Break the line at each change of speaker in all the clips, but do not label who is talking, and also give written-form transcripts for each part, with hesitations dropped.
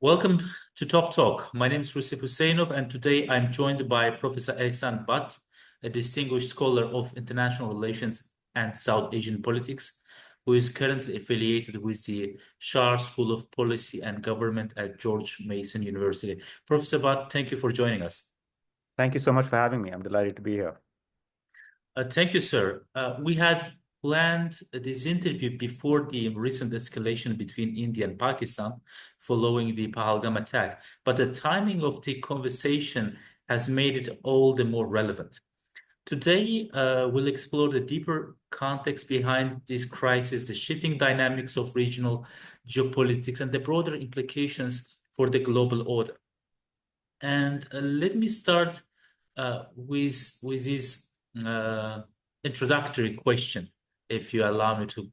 Welcome to Top Talk. My name is Rusif Huseynov, and today I'm joined by Professor Ahsan I, a distinguished scholar of international relations and South Asian politics, who is currently affiliated with the Schar School of Policy and Government at George Mason University. Professor Bhatt, thank you for joining us.
Thank you so much for having me. I'm delighted to be here.
Thank you, sir. We had planned this interview before the recent escalation between India and Pakistan following the Pahalgam attack, but the timing of the conversation has made it all the more relevant. Today, we'll explore the deeper context behind this crisis, the shifting dynamics of regional geopolitics, and the broader implications for the global order. And let me start with this uh, introductory question, if you allow me to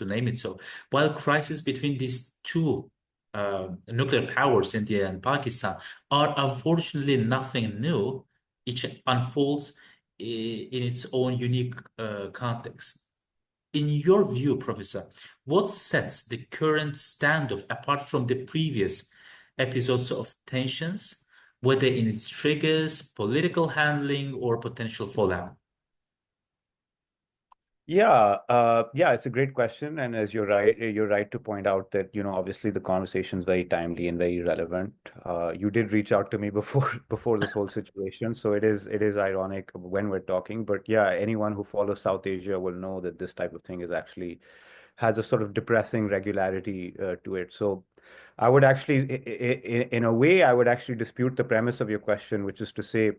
name it so. While crises between these two nuclear powers, India and Pakistan, are unfortunately nothing new, each unfolds in its own unique context. In your view, Professor, what sets the current standoff apart from the previous episodes of tensions, whether in its triggers, political handling, or potential fallout?
Yeah, it's a great question, and as you're right to point out that obviously the conversation is very timely and very relevant. You did reach out to me before before this whole situation, so it is ironic when we're talking. But yeah, anyone who follows South Asia will know that this type of thing is actually has a sort of depressing regularity to it. So I would actually, in a way, I would actually dispute the premise of your question, which is to say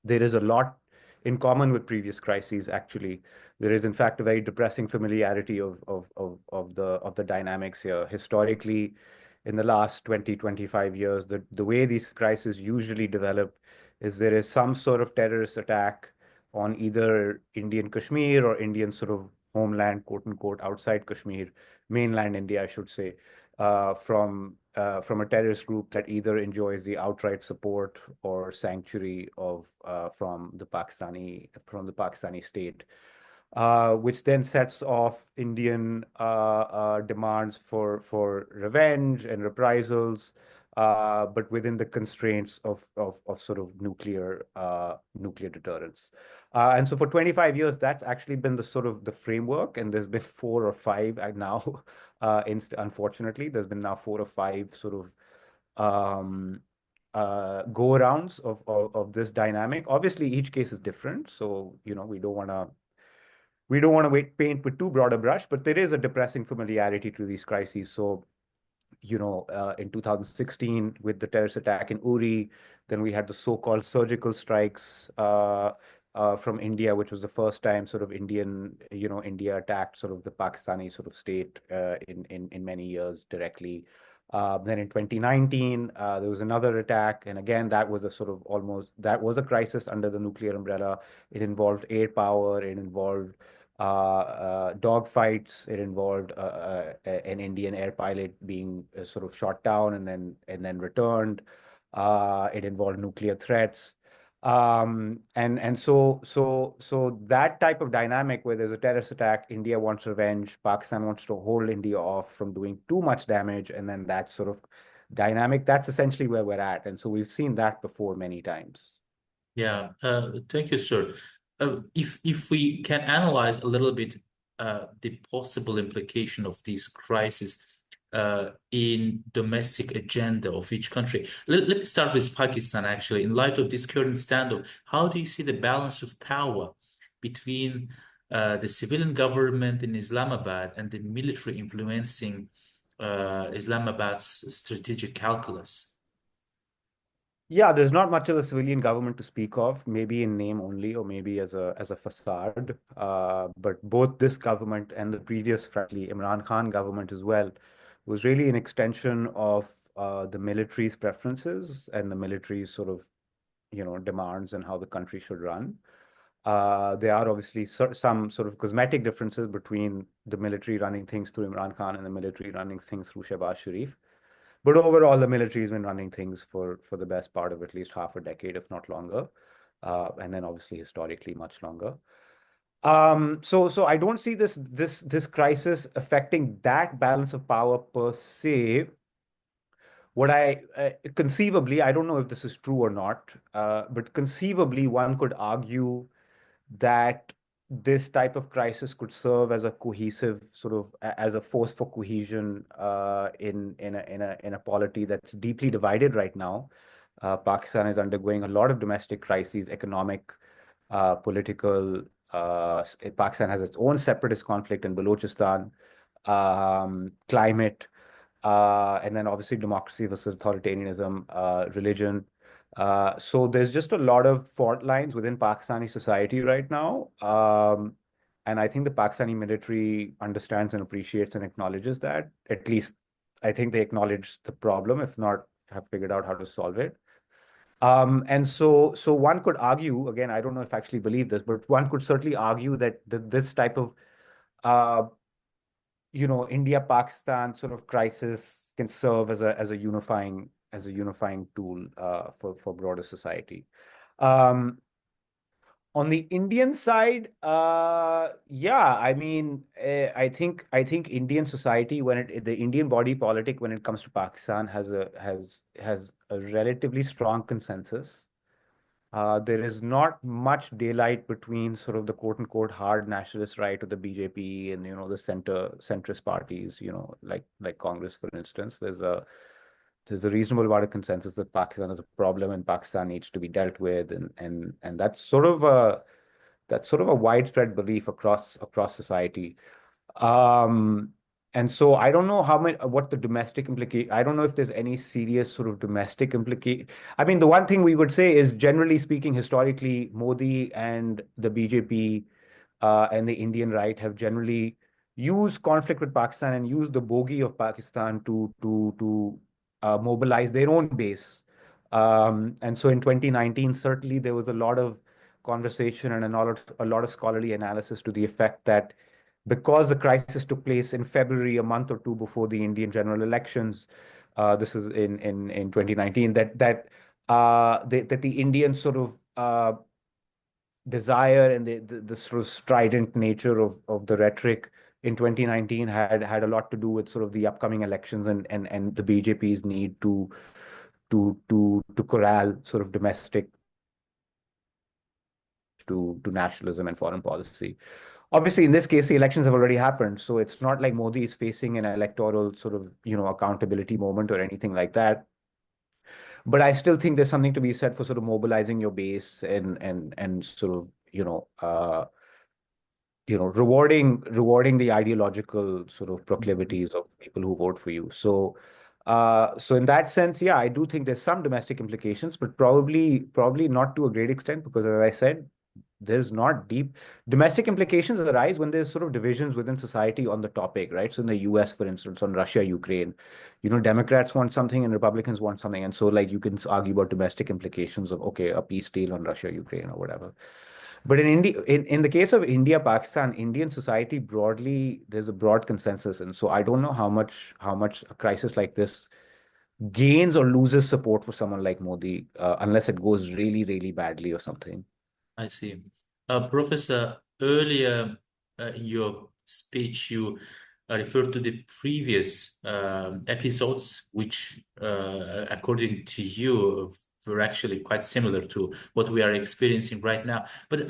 there is a lot in common with previous crises, actually. There is, in fact, a very depressing familiarity of the dynamics here. Historically, in the last 20, 25 years, the way these crises usually develop is there is some sort of terrorist attack on either Indian Kashmir or Indian sort of homeland, quote unquote, outside Kashmir, mainland India, I should say, from a terrorist group that either enjoys the outright support or sanctuary of from the Pakistani state, which then sets off Indian demands for revenge and reprisals, but within the constraints of sort of nuclear deterrence. And so for 25 years, that's actually been the sort of the framework, and there's been four or five now. Unfortunately, there's been now four or five sort of go arounds of this dynamic. Obviously, each case is different, so we don't want to paint with too broad a brush, but there is a depressing familiarity to these crises. So, in 2016 with the terrorist attack in Uri, then we had the so-called surgical strikes from India, which was the first time sort of India attacked sort of the Pakistani sort of state in many years directly. Then in 2019, there was another attack, and again, that was a crisis under the nuclear umbrella. It involved air power, it involved dogfights. It involved an Indian air pilot being sort of shot down and then returned. It involved nuclear threats. And so that type of dynamic where there's a terrorist attack, India wants revenge, Pakistan wants to hold India off from doing too much damage, and then that sort of dynamic, that's essentially where we're at. And so we've seen that before many times.
Yeah, thank you, sir. If we can analyze a little bit the possible implication of these crises in domestic agenda of each country. Let me start with Pakistan, actually. In light of this current standoff, how do you see the balance of power between the civilian government in Islamabad and the military influencing Islamabad's strategic calculus?
Yeah, there's not much of a civilian government to speak of, maybe in name only, or maybe as a facade. But both this government and the previous, frankly, Imran Khan government as well, was really an extension of the military's preferences and the military's sort of, demands and how the country should run. There are obviously some sort of cosmetic differences between the military running things through Imran Khan and the military running things through Shehbaz Sharif. But overall, the military has been running things for the best part of at least half a decade, if not longer, and then obviously historically much longer. So I don't see this crisis affecting that balance of power per se. What I conceivably, I don't know if this is true or not, but conceivably one could argue that this type of crisis could serve as a cohesive sort of as a force for cohesion in a polity that's deeply divided right now. Pakistan is undergoing a lot of domestic crises, economic, political. Pakistan has its own separatist conflict in Balochistan, climate, and then obviously democracy versus authoritarianism, religion. So there's just a lot of fault lines within Pakistani society right now. And I think the Pakistani military understands and appreciates and acknowledges that. At least I think they acknowledge the problem, if not have figured out how to solve it. And so one could argue, again, I don't know if I actually believe this, but one could certainly argue that this type of uh, India-Pakistan sort of crisis can serve as a unifying tool for broader society. Um, on the Indian side, yeah, I mean, I think Indian society, the Indian body politic when it comes to Pakistan has a relatively strong consensus. There is not much daylight between sort of the quote unquote hard nationalist right of the BJP and the centrist parties, like Congress, for instance. There's a reasonable amount of consensus that Pakistan is a problem and Pakistan needs to be dealt with, and that's sort of a widespread belief across society. Um, and so I don't know what the domestic implication. I don't know if there's any serious sort of domestic implication. I mean, the one thing we would say is, generally speaking, historically, Modi and the BJP and the Indian right have generally used conflict with Pakistan and used the bogey of Pakistan to mobilize their own base. And so in 2019, certainly there was a lot of conversation and a lot of scholarly analysis to the effect that because the crisis took place in February, a month or two before the Indian general elections, this is in 2019, that the Indian sort of desire and the sort of strident nature of the rhetoric in 2019 had a lot to do with sort of the upcoming elections and the BJP's need to corral sort of domestic to nationalism and foreign policy. Obviously, in this case, the elections have already happened, so it's not like Modi is facing an electoral sort of accountability moment or anything like that. But I still think there's something to be said for sort of mobilizing your base and sort of rewarding the ideological sort of proclivities of people who vote for you. So in that sense, yeah, I do think there's some domestic implications, but probably not to a great extent, because as I said, there's not deep domestic implications arise when there's sort of divisions within society on the topic, right? So in the US, for instance, on Russia, Ukraine, Democrats want something and Republicans want something. And so like you can argue about domestic implications of, okay, a peace deal on Russia, Ukraine or whatever. But in the case of India, Pakistan, Indian society broadly, there's a broad consensus. And so I don't know how much a crisis like this gains or loses support for someone like Modi, unless it goes really, really badly or something.
I see. Professor, earlier in your speech, you referred to the previous episodes, which, according to you, were actually quite similar to what we are experiencing right now. But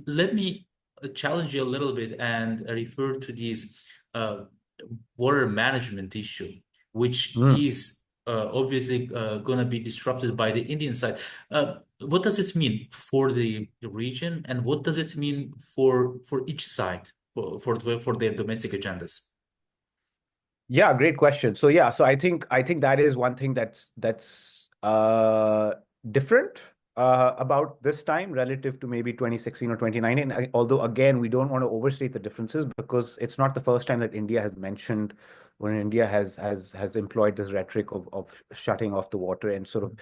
let me challenge you a little bit and refer to these uh, water management issue, which
Mm.
is obviously going to be disrupted by the Indian side. What does it mean for the region, and what does it mean for each side for their domestic agendas?
Yeah, great question. So yeah, so I think that is one thing that's different about this time relative to maybe 2016 or 2019. Although again, we don't want to overstate the differences, because it's not the first time that India has mentioned when India has employed this rhetoric of shutting off the water and sort of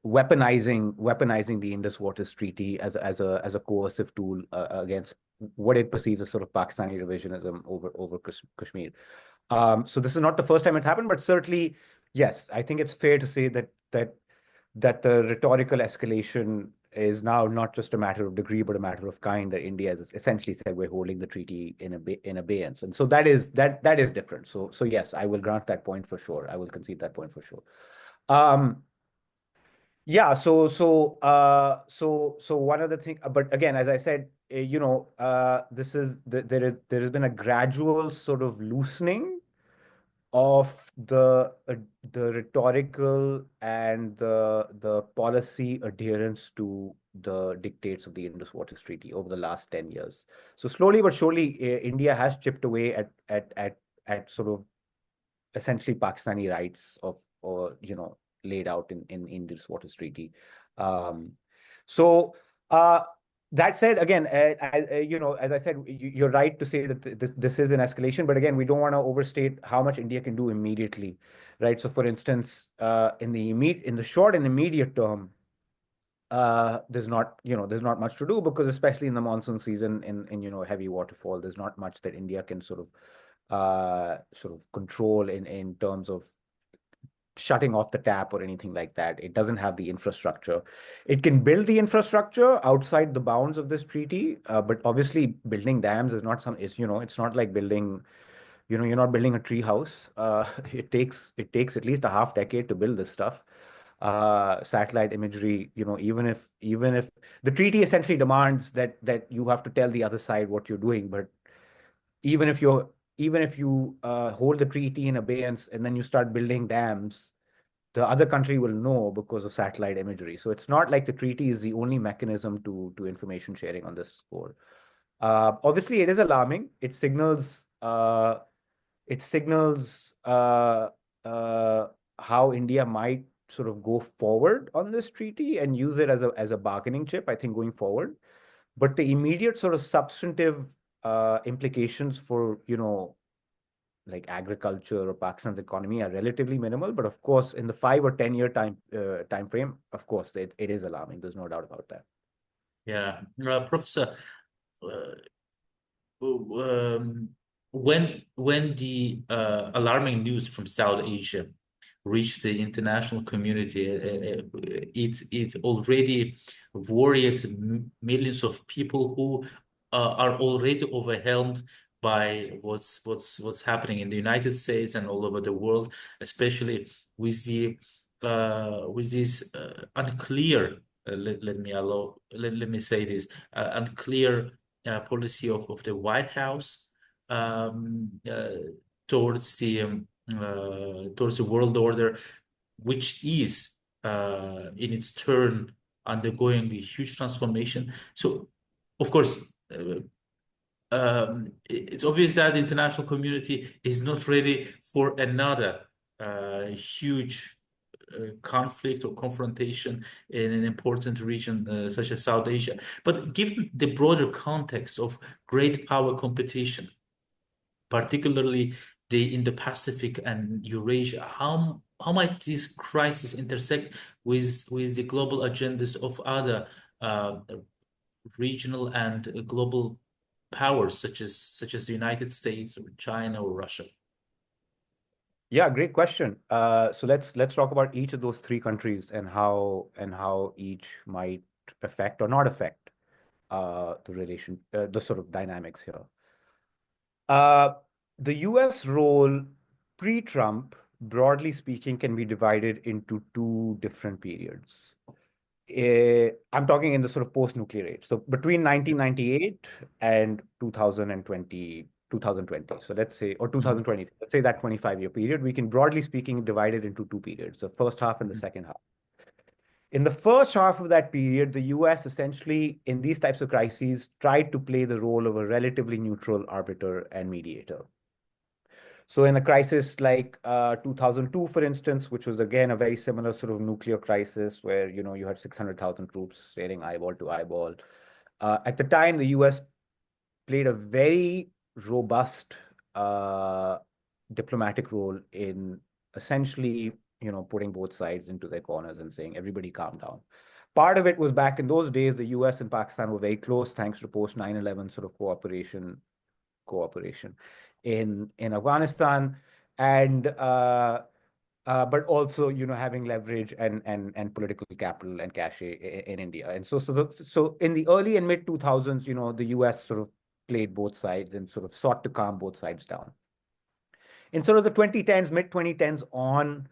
weaponizing the Indus Waters Treaty as a coercive tool against what it perceives as sort of Pakistani revisionism over Kashmir. So this is not the first time it happened, but certainly, yes, I think it's fair to say that the rhetorical escalation is now not just a matter of degree, but a matter of kind, that India has essentially said we're holding the treaty in abeyance. And so that is different. So yes, I will grant that point for sure. I will concede that point for sure. Yeah, so one other thing, but again, as I said, there has been a gradual sort of loosening of the rhetorical and the policy adherence to the dictates of the Indus-Waters Treaty over the last 10 years. So slowly but surely, India has chipped away at sort of essentially Pakistani rights of, or laid out in Indus-Waters Treaty. Um, so uh, that said, again, as I said, you're right to say that this is an escalation, but again, we don't want to overstate how much India can do immediately, right? So, for instance, in the short and immediate term, there's not much to do, because especially in the monsoon season, in heavy waterfall, there's not much that India can sort of control in terms of shutting off the tap or anything like that. It doesn't have the infrastructure. It can build the infrastructure outside the bounds of this treaty, but obviously building dams is not it's not like building, you're not building a tree house. It takes at least a half decade to build this stuff. Satellite imagery, even if the treaty essentially demands that you have to tell the other side what you're doing, but even if you're even if you hold the treaty in abeyance and then you start building dams, the other country will know because of satellite imagery. So it's not like the treaty is the only mechanism to information sharing on this score. Obviously, it is alarming. It signals how India might sort of go forward on this treaty and use it as a bargaining chip, I think, going forward. But the immediate sort of substantive implications for, like agriculture or Pakistan's economy are relatively minimal. But of course, in the 5 or 10 year time frame, of course, it is alarming. There's no doubt about that.
Yeah, Professor, uh, um, when the alarming news from South Asia reached the international community, it already worried millions of people who are already overwhelmed by what's happening in the United States and all over the world, especially with this unclear. Let me say this unclear policy of the White House um, uh, towards towards the world order, which is in its turn undergoing a huge transformation. So, of course, it's obvious that the international community is not ready for another huge conflict or confrontation in an important region such as South Asia. But given the broader context of great power competition, particularly the Indo-Pacific and Eurasia, how might this crisis intersect with the global agendas of other uh, regional and global powers such as the United States or China or Russia?
Yeah, great question. So let's talk about each of those three countries and how each might affect or not affect the sort of dynamics here. Uh, the US role pre-Trump, broadly speaking, can be divided into two different periods. I'm talking in the sort of post-nuclear age. So between 1998 and 2020. So let's say, or
Mhm.
2020, let's say that 25-year period, we can broadly speaking divide it into two periods, the first half and the
Mhm.
second half. In the first half of that period, the US essentially, in these types of crises, tried to play the role of a relatively neutral arbiter and mediator. So in a crisis like 2002, for instance, which was again a very similar sort of nuclear crisis where, you had 600,000 troops staring eyeball to eyeball. At the time, the US played a very robust uh, diplomatic role in essentially, putting both sides into their corners and saying, everybody calm down. Part of it was back in those days, the US and Pakistan were very close thanks to post 9/11 sort of cooperation in Afghanistan. And but also, having leverage and political capital and cachet in India. And so in the early and mid 2000s, the US sort of played both sides and sort of sought to calm both sides down. In sort of the 2010s, mid 2010s on,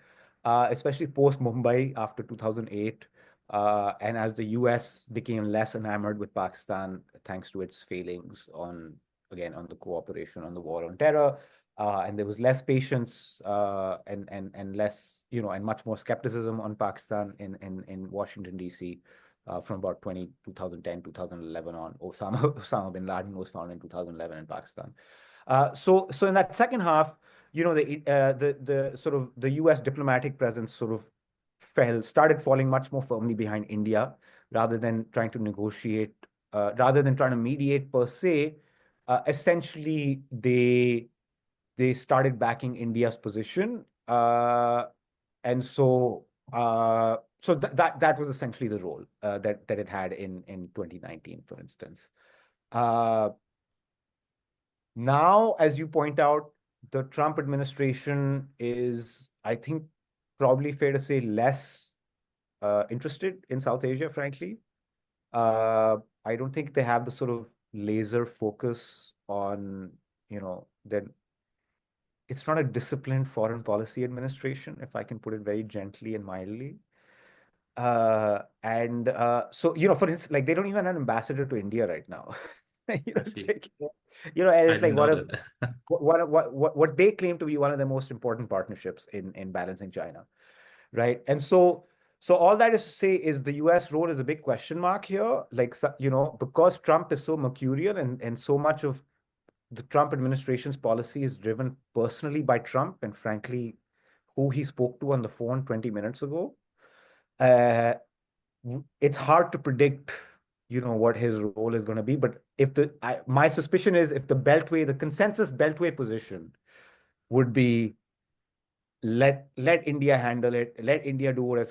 especially post Mumbai after 2008, and as the US became less enamored with Pakistan, thanks to its failings on the cooperation on the war on terror, and there was less patience, and less, and much more skepticism on Pakistan in Washington, D.C. From about 2010, 2011 on. Osama bin Laden was found in 2011 in Pakistan. So in that second half, the sort of the U.S. diplomatic presence sort of started falling much more firmly behind India, rather than trying to negotiate, rather than trying to mediate per se. Essentially, they started backing India's position, and so that was essentially the role that it had in 2019, for instance. Now, as you point out, the Trump administration is, I think, probably fair to say, less interested in South Asia, frankly. I don't think they have the sort of laser focus on, that it's not a disciplined foreign policy administration, if I can put it very gently and mildly. So, for instance, like they don't even have an ambassador to India right now.
I
It's
see.
like, and
I
it's like
didn't know that.
what they claim to be one of the most important partnerships in balancing China, right? And so all that is to say is the U.S. role is a big question mark here, like, because Trump is so mercurial, and so much of the Trump administration's policy is driven personally by Trump, and frankly, who he spoke to on the phone 20 minutes ago. Uh, it's hard to predict, what his role is going to be. But my suspicion is, if the consensus Beltway position would be, let India handle it, let India do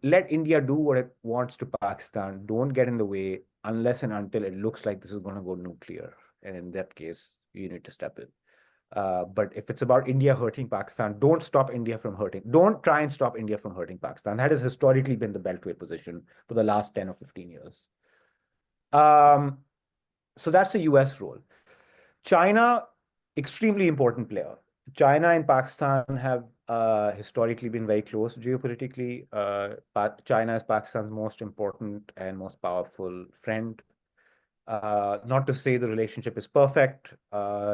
let India do what it wants to Pakistan. Don't get in the way unless and until it looks like this is going to go nuclear. And in that case, you need to step in. But if it's about India hurting Pakistan, don't stop India from hurting. Don't try and stop India from hurting Pakistan. That has historically been the Beltway position for the last 10 or 15 years. Um, so that's the US role. China, extremely important player. China and Pakistan have historically been very close geopolitically. China is Pakistan's most important and most powerful friend. Not to say the relationship is perfect.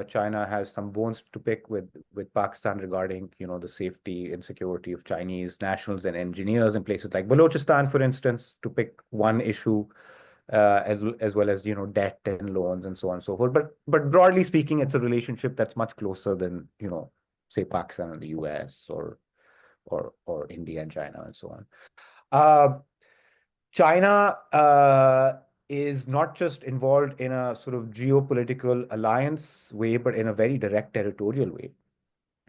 China has some bones to pick with Pakistan regarding, the safety and security of Chinese nationals and engineers in places like Balochistan, for instance, to pick one issue, as well as, debt and loans and so on and so forth. But broadly speaking, it's a relationship that's much closer than, say Pakistan and the US, or India and China and so on. China is not just involved in a sort of geopolitical alliance way, but in a very direct territorial way.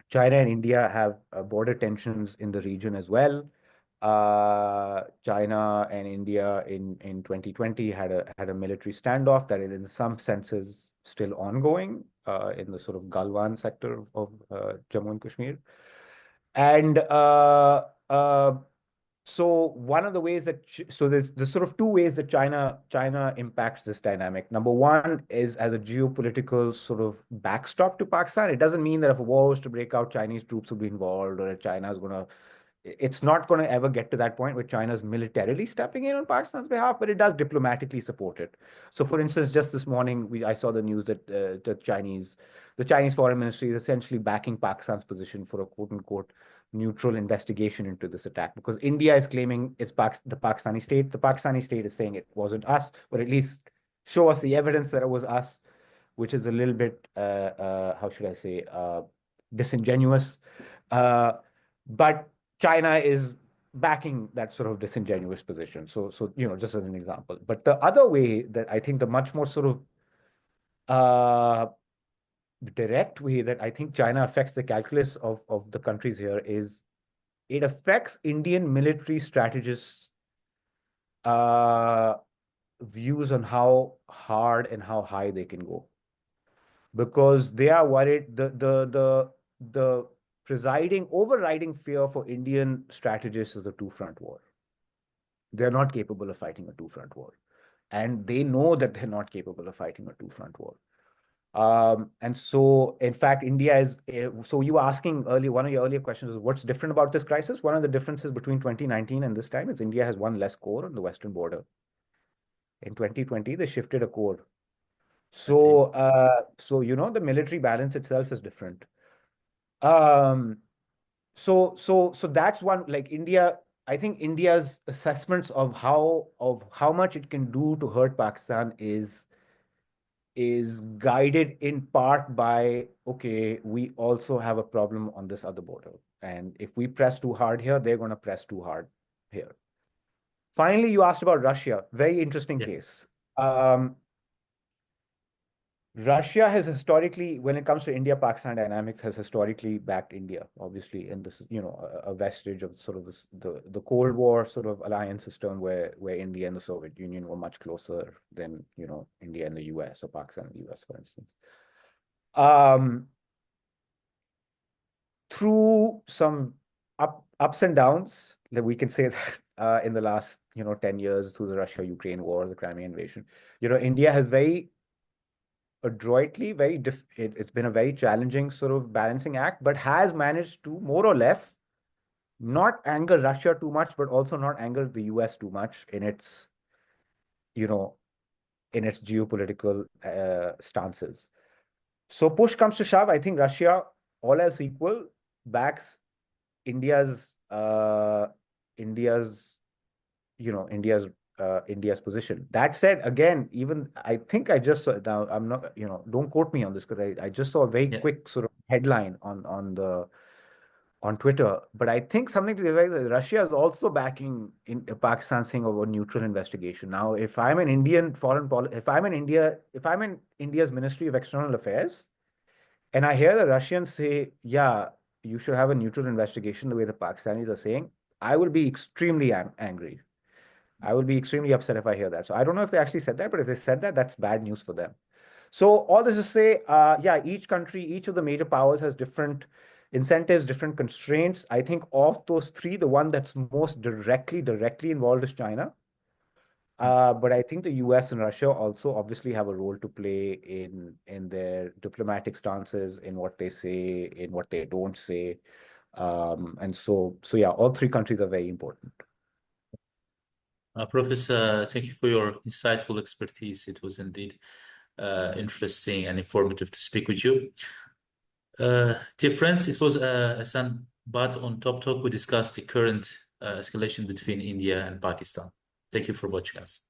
China and India have border tensions in the region as well. China and India in 2020 had a military standoff that is in some senses still ongoing in the sort of Galwan sector of Jammu and Kashmir. And so one of the ways there's sort of two ways that China impacts this dynamic. Number one is as a geopolitical sort of backstop to Pakistan. It doesn't mean that if a war was to break out, Chinese troops will be involved, or that China is going to. It's not going to ever get to that point where China's militarily stepping in on Pakistan's behalf, but it does diplomatically support it. So, for instance, just this morning, I saw the news that the Chinese Foreign Ministry is essentially backing Pakistan's position for a quote unquote neutral investigation into this attack, because India is claiming it's the Pakistani state. The Pakistani state is saying it wasn't us, but at least show us the evidence that it was us, which is a little bit, how should I say, disingenuous. But China is backing that sort of disingenuous position. So just as an example. But the other way that I think the much more sort of direct way that I think China affects the calculus of the countries here is it affects Indian military strategists' views on how hard and how high they can go, because they are worried the overriding fear for Indian strategists is a two-front war. They're not capable of fighting a two-front war. And they know that they're not capable of fighting a two-front war. And so, in fact, India is, so you were asking earlier, one of your earlier questions was what's different about this crisis? One of the differences between 2019 and this time is India has one less corps on the western border. In 2020, they shifted a corps.
I see.
So, the military balance itself is different. Um, so that's one, like India, I think India's assessments of how much it can do to hurt Pakistan is guided in part by, okay, we also have a problem on this other border. And if we press too hard here, they're going to press too hard here. Finally, you asked about Russia. Very interesting
Yeah.
case. Russia has historically, when it comes to India-Pakistan dynamics, has historically backed India, obviously, and this is, a vestige of sort of the Cold War sort of alliance system where India and the Soviet Union were much closer than, India and the US or Pakistan and the US, for instance. Through some ups and downs, that we can say that in the last, 10 years through the Russia-Ukraine war, the Crimea invasion, India has very adroitly, it's been a very challenging sort of balancing act, but has managed to more or less not anger Russia too much, but also not anger the US too much in its, geopolitical stances. So push comes to shove, I think Russia, all else equal, backs India's India's position. That said, again, even I think I just saw, now I'm not, don't quote me on this because I just saw a very
Yeah.
quick sort of headline on Twitter, but I think something to the effect that Russia is also backing in Pakistan's thing of a neutral investigation. Now, if I'm an Indian foreign policy, if I'm in India's Ministry of External Affairs, and I hear the Russians say, yeah, you should have a neutral investigation the way the Pakistanis are saying, I will be extremely angry. I will be extremely upset if I hear that. So I don't know if they actually said that, but if they said that, that's bad news for them. So all this is to say, yeah, each country, each of the major powers has different incentives, different constraints. I think of those three, the one that's most directly involved is China. But I think the US and Russia also obviously have a role to play in their diplomatic stances, in what they say, in what they don't say. And so yeah, all three countries are very important.
Professor, thank you for your insightful expertise. It was indeed interesting and informative to speak with you. Dear friends, it was Hassan, but on Top Talk, we discussed the current escalation between India and Pakistan. Thank you for watching us.